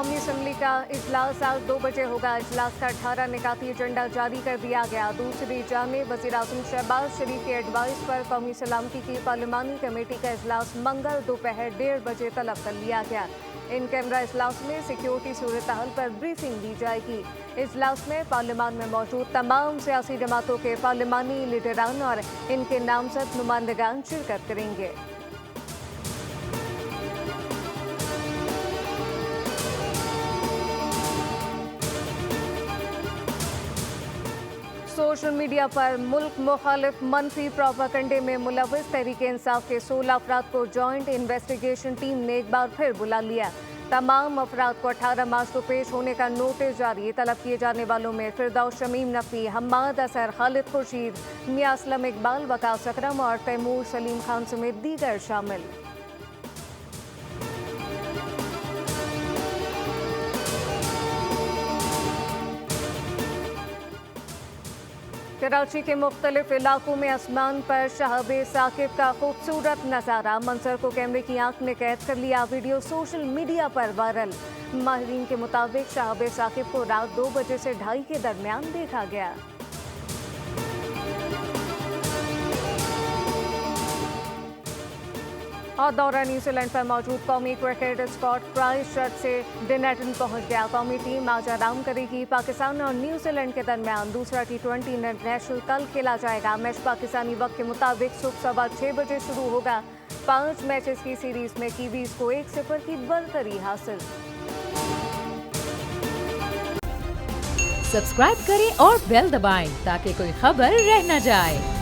कौमी असम्बली का इजलास आज 2 बजे होगा। इजलास का 18 निकाती एजेंडा जारी कर दिया गया। दूसरी जानिब वज़ीर-ए-आज़म शहबाज शरीफ के एडवाइस पर कौमी सलामती की पार्लिमानी कमेटी का इजलास मंगल दोपहर 1:30 बजे तलब कर लिया गया। इन कैमरा इजलास में सिक्योरिटी सूरत हाल पर ब्रीफिंग दी जाएगी। इजलास में पार्लियामान में मौजूद तमाम सियासी जमातों के पार्लिमानी लीडरान और इनके नामजद नुमाइंदगान शिरकत करेंगे। सोशल मीडिया पर मुल्क मुखालिफ मनफी प्रोपागंडे में मुलविस तहरीके इंसाफ के 16 अफराद को जॉइंट इन्वेस्टिगेशन टीम ने एक बार फिर बुला लिया। तमाम अफराद को 18 मार्च को पेश होने का नोटिस जारी। तलब किए जाने वालों में फिरदौस शमीम नकवी, हम्माद असर, खालिद खुर्शीद, मियां असलम इकबाल, वकास अकरम और तैमूर सलीम खान समेत दीगर शामिल। कराची के मुख्तलिफ इलाकों में आसमान पर शहाबे साकिब का खूबसूरत नज़ारा। मंजर को कैमरे की आंख ने कैद कर लिया। वीडियो सोशल मीडिया पर वायरल। माहिरीन के मुताबिक शहाबे साकिब को रात 2 बजे से 2:30 के दरमियान देखा गया। और दौरा न्यूजीलैंड पर मौजूद कौमी क्रिकेट स्क्वाड क्राइस्टचर्च से डनटन पहुंच गया। कौमी टीम आज आराम करेगी। पाकिस्तान और न्यूजीलैंड के दरमियान दूसरा T20 इंटरनेशनल कल खेला जाएगा। मैच पाकिस्तानी वक्त के मुताबिक सुबह 6:15 बजे शुरू होगा। 5 मैचेस की सीरीज में कीवीज को 1-0 की बढ़तरी हासिल। सब्सक्राइब करें और बेल दबाएं ताकि कोई खबर रह न जाए।